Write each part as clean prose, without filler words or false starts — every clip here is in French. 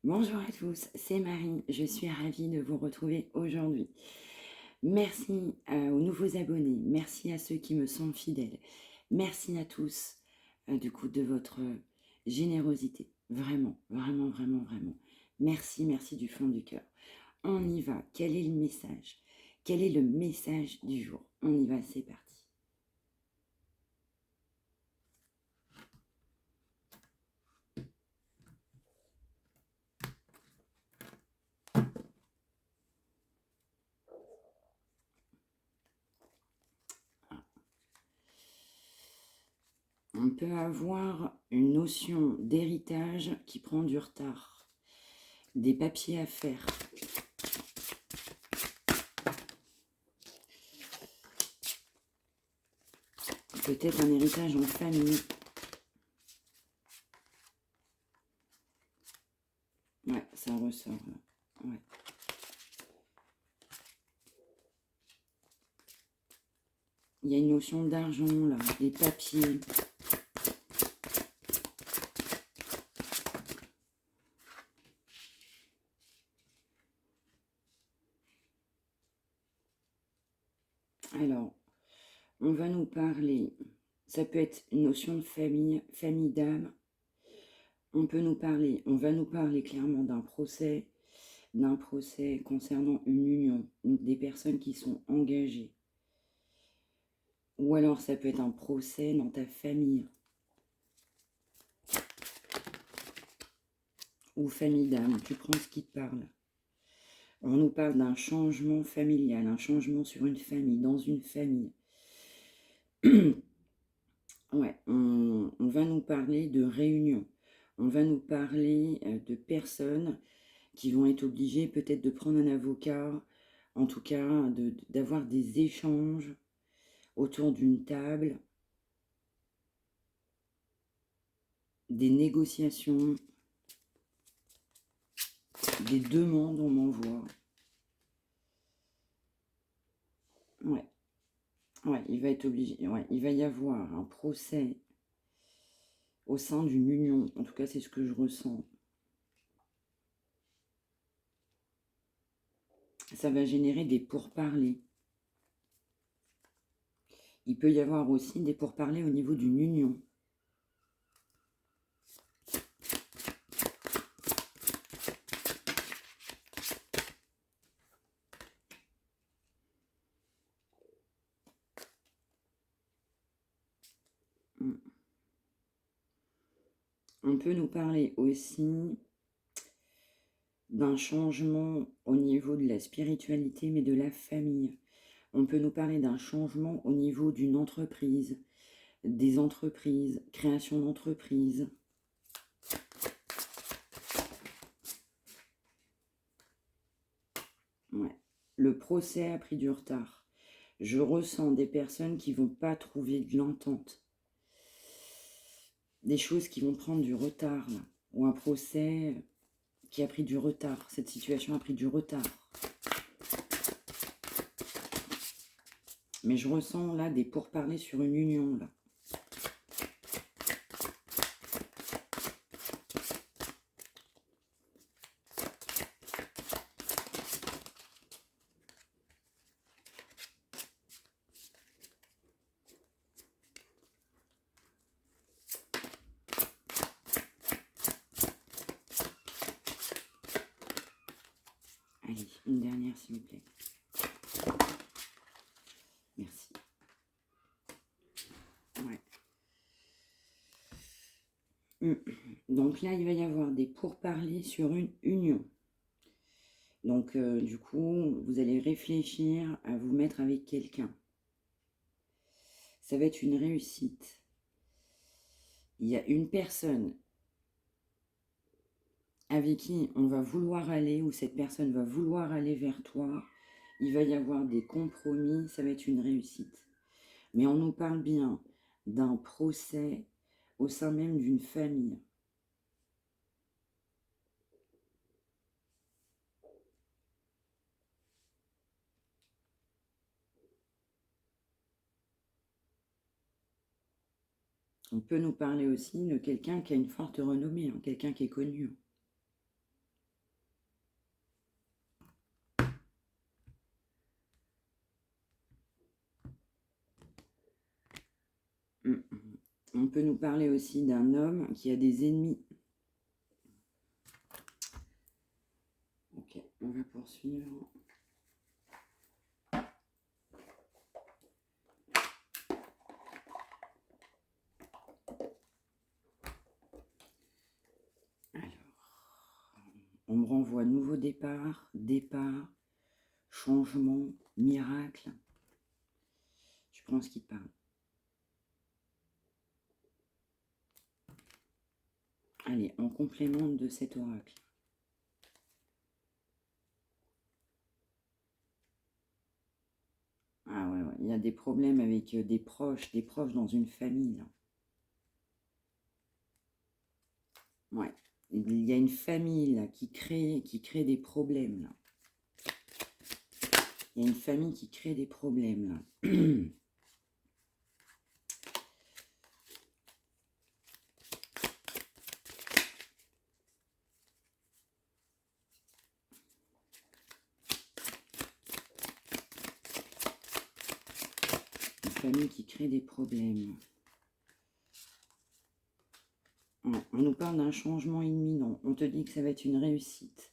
Bonjour à tous, c'est Marie, je suis ravie de vous retrouver aujourd'hui. Merci aux nouveaux abonnés, merci à ceux qui me sont fidèles, merci à tous du coup de votre générosité, vraiment, vraiment, vraiment, vraiment. Merci, merci du fond du cœur. On y va, quel est le message? Quel est le message du jour? On y va, c'est parti. On peut avoir une notion d'héritage qui prend du retard, des papiers à faire. Peut-être un héritage en famille. Ouais, ça ressort là. Ouais. Il y a une notion d'argent là, des papiers. Alors, on va nous parler, ça peut être une notion de famille, famille d'âme. On va nous parler clairement d'un procès concernant une union, des personnes qui sont engagées. Ou alors ça peut être un procès dans ta famille. Ou famille d'âme, tu prends ce qui te parle. On nous parle d'un changement familial, un changement sur une famille, dans une famille. Ouais, on va nous parler de réunion. On va nous parler de personnes qui vont être obligées peut-être de prendre un avocat, en tout cas d'avoir des échanges autour d'une table, des négociations, des demandes, on m'envoie. Ouais. Ouais, il va être obligé. Ouais, il va y avoir un procès au sein d'une union. En tout cas, c'est ce que je ressens. Ça va générer des pourparlers. Il peut y avoir aussi des pourparlers au niveau d'une union. On peut nous parler aussi d'un changement au niveau de la spiritualité, mais de la famille. On peut nous parler d'un changement au niveau d'une entreprise, des entreprises, création d'entreprises. Ouais. Le procès a pris du retard. Je ressens des personnes qui ne vont pas trouver de l'entente. Des choses qui vont prendre du retard, là. Ou un procès qui a pris du retard. Cette situation a pris du retard. Mais je ressens là des pourparlers sur une union, là. Allez, une dernière s'il vous plaît. Merci. Ouais. Donc là, il va y avoir des pourparlers sur une union. Donc du coup, vous allez réfléchir à vous mettre avec quelqu'un. Ça va être une réussite. Il y a une personne avec qui on va vouloir aller, ou cette personne va vouloir aller vers toi. Il va y avoir des compromis, ça va être une réussite. Mais on nous parle bien d'un procès au sein même d'une famille. On peut nous parler aussi de quelqu'un qui a une forte renommée, hein, quelqu'un qui est connu. On peut nous parler aussi d'un homme qui a des ennemis. Ok, on va poursuivre. On me renvoie nouveau départ, changement, miracle. Je prends ce qui te parle. Allez, en complément de cet oracle. Ah ouais, il y a des problèmes avec des proches dans une famille. Là. Ouais, il y a une famille là, qui crée des problèmes. Là. Il y a une famille qui crée des problèmes. Là. Une famille qui crée des problèmes. Ouais, on nous parle d'un changement imminent. On te dit que ça va être une réussite.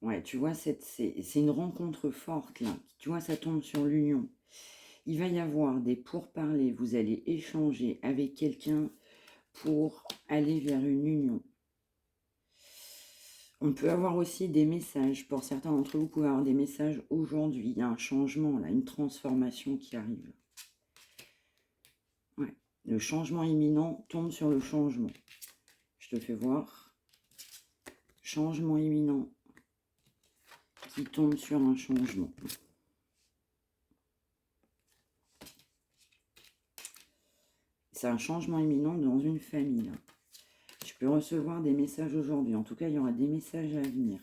Ouais, tu vois, c'est une rencontre forte, là. Tu vois, ça tombe sur l'union. Il va y avoir des pourparlers. Vous allez échanger avec quelqu'un pour aller vers une union. On peut avoir aussi des messages. Pour certains d'entre vous, vous pouvez avoir des messages aujourd'hui. Il y a un changement, là, une transformation qui arrive. Ouais. Le changement imminent tombe sur le changement. Je te fais voir. Changement imminent qui tombe sur un changement. C'est un changement imminent dans une famille. Là. Je peux recevoir des messages aujourd'hui. En tout cas, il y aura des messages à venir.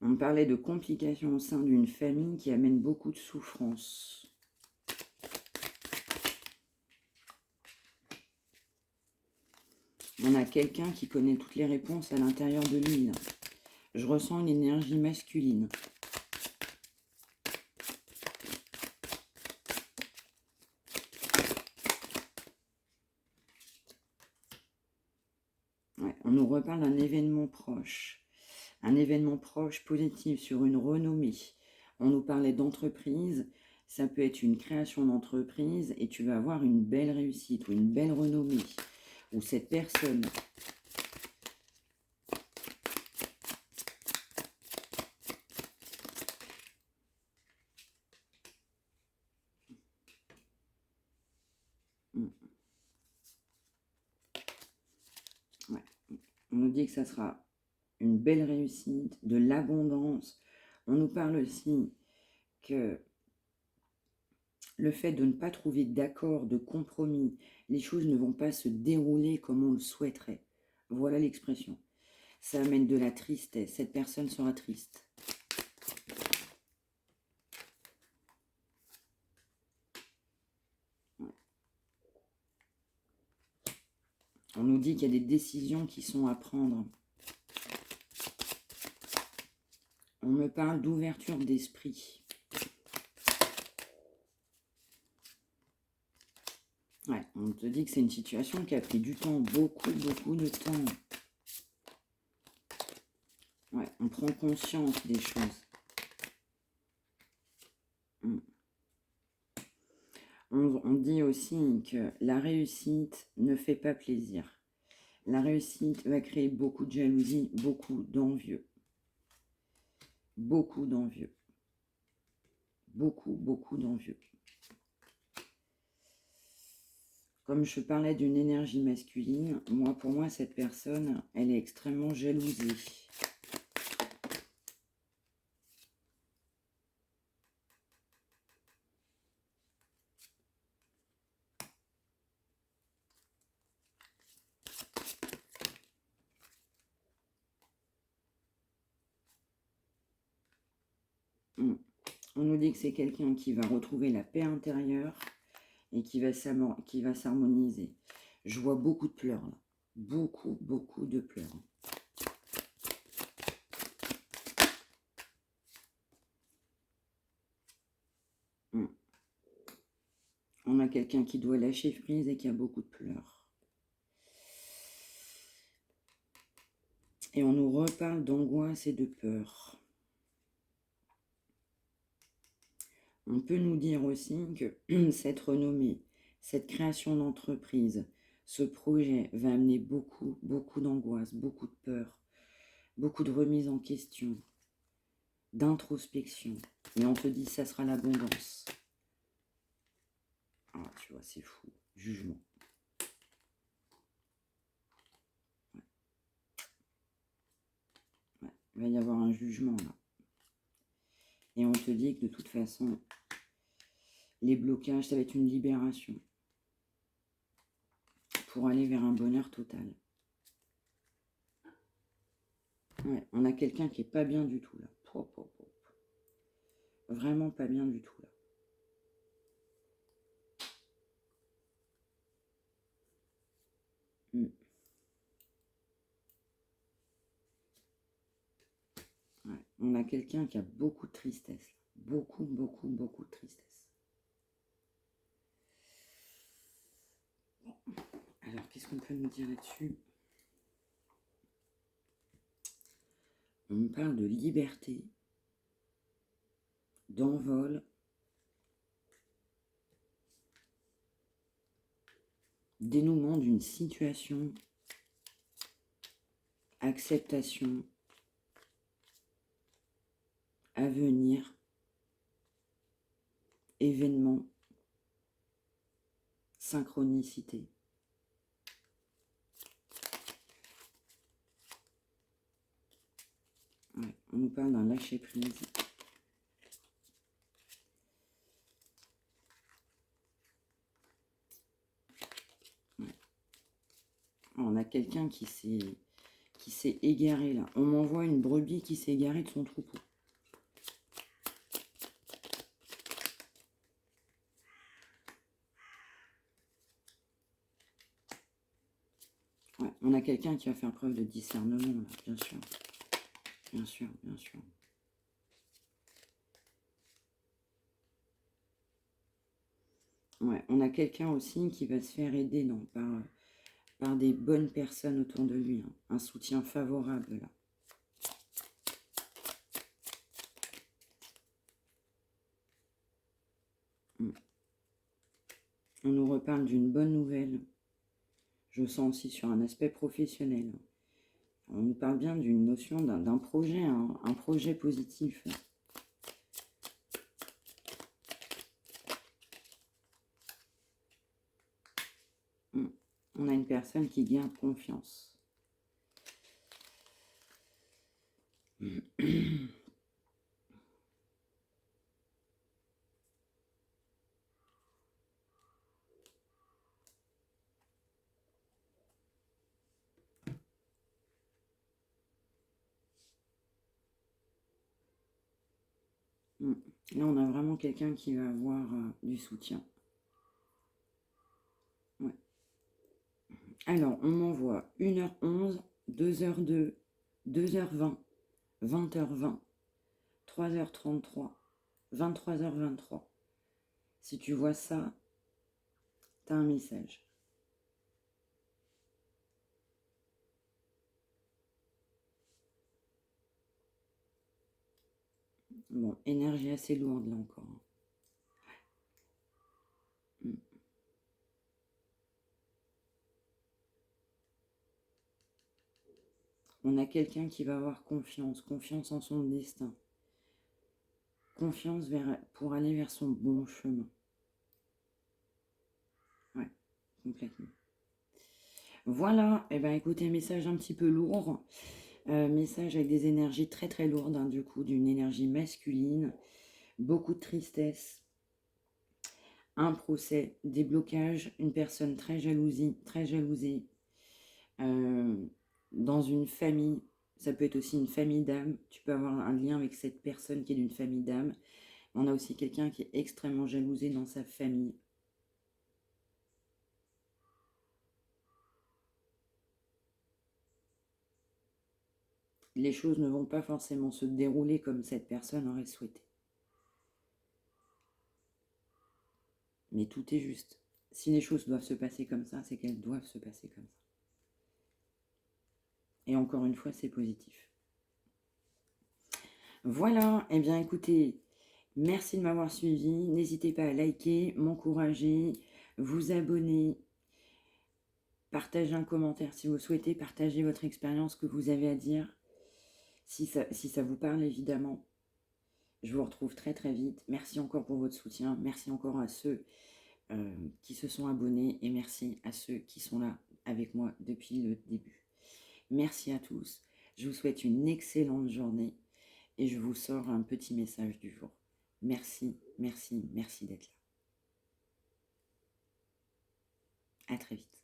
On parlait de complications au sein d'une famille qui amène beaucoup de souffrance. On a quelqu'un qui connaît toutes les réponses à l'intérieur de lui. Je ressens une énergie masculine. Ouais, on nous reparle d'un événement proche. Un événement proche, positif, sur une renommée. On nous parlait d'entreprise. Ça peut être une création d'entreprise et tu vas avoir une belle réussite ou une belle renommée. Ou cette personne... Ouais. On nous dit que ça sera une belle réussite, de l'abondance. On nous parle aussi que le fait de ne pas trouver d'accord, de compromis, les choses ne vont pas se dérouler comme on le souhaiterait. Voilà l'expression. Ça amène de la tristesse. Cette personne sera triste. Ouais. On nous dit qu'il y a des décisions qui sont à prendre. On me parle d'ouverture d'esprit. Ouais, on te dit que c'est une situation qui a pris du temps, beaucoup de temps. Ouais, on prend conscience des choses. On dit aussi que la réussite ne fait pas plaisir. La réussite va créer beaucoup de jalousie, beaucoup d'envieux. Beaucoup d'envieux. Beaucoup d'envieux. Comme je parlais d'une énergie masculine, pour moi, cette personne, elle est extrêmement jalousée. On nous dit que c'est quelqu'un qui va retrouver la paix intérieure et qui va s'harmoniser. Je vois beaucoup de pleurs là. Beaucoup de pleurs. On a quelqu'un qui doit lâcher prise et qui a beaucoup de pleurs. Et on nous reparle d'angoisse et de peur. On peut nous dire aussi que cette renommée, cette création d'entreprise, ce projet va amener beaucoup d'angoisse, beaucoup de peur, beaucoup de remise en question, d'introspection. Mais on te dit ça sera l'abondance. Ah, tu vois, c'est fou. Jugement. Ouais. Il va y avoir un jugement là. Et on te dit que de toute façon, les blocages, ça va être une libération pour aller vers un bonheur total. Ouais, on a quelqu'un qui est pas bien du tout là. Vraiment pas bien du tout là. Ouais, on a quelqu'un qui a beaucoup de tristesse. Beaucoup de tristesse. Bon. Alors, qu'est-ce qu'on peut nous dire là-dessus? On parle de liberté, d'envol, dénouement d'une situation, acceptation, avenir, événement, synchronicité. Ouais, on nous parle d'un lâcher-prise. Ouais. On a quelqu'un qui s'est égaré là. On m'envoie une brebis qui s'est égarée de son troupeau. Ouais, on a quelqu'un qui va faire preuve de discernement là, bien sûr. Bien sûr, bien sûr. Ouais, on a quelqu'un aussi qui va se faire aider par des bonnes personnes autour de lui. Hein. Un soutien favorable là. On nous reparle d'une bonne nouvelle. Je sens aussi sur un aspect professionnel. On nous parle bien d'une notion d'un projet, un projet positif. On a une personne qui garde confiance. Là, on a vraiment quelqu'un qui va avoir du soutien. Ouais. Alors, on m'envoie 1h11, 2h02, 2h20, 20h20, 3h33, 23h23. Si tu vois ça, tu as un message. Bon, énergie assez lourde là encore. On a quelqu'un qui va avoir confiance en son destin. Confiance pour aller vers son bon chemin. Ouais, complètement. Voilà, et ben écoutez, message un petit peu lourd. Message avec des énergies très lourdes, hein, du coup, d'une énergie masculine. Beaucoup de tristesse. Un procès, des blocages, une personne très jalousée. Dans une famille, ça peut être aussi une famille d'âmes. Tu peux avoir un lien avec cette personne qui est d'une famille d'âmes. On a aussi quelqu'un qui est extrêmement jalousé dans sa famille. Les choses ne vont pas forcément se dérouler comme cette personne aurait souhaité. Mais tout est juste. Si les choses doivent se passer comme ça, c'est qu'elles doivent se passer comme ça. Et encore une fois, c'est positif. Voilà, eh bien écoutez, merci de m'avoir suivi. N'hésitez pas à liker, m'encourager, vous abonner, partager un commentaire si vous souhaitez, partager votre expérience, que vous avez à dire, si ça vous parle évidemment. Je vous retrouve très très vite. Merci encore pour votre soutien. Merci encore à ceux qui se sont abonnés et merci à ceux qui sont là avec moi depuis le début. Merci à tous. Je vous souhaite une excellente journée et je vous sors un petit message du jour. Merci, merci, merci d'être là. À très vite.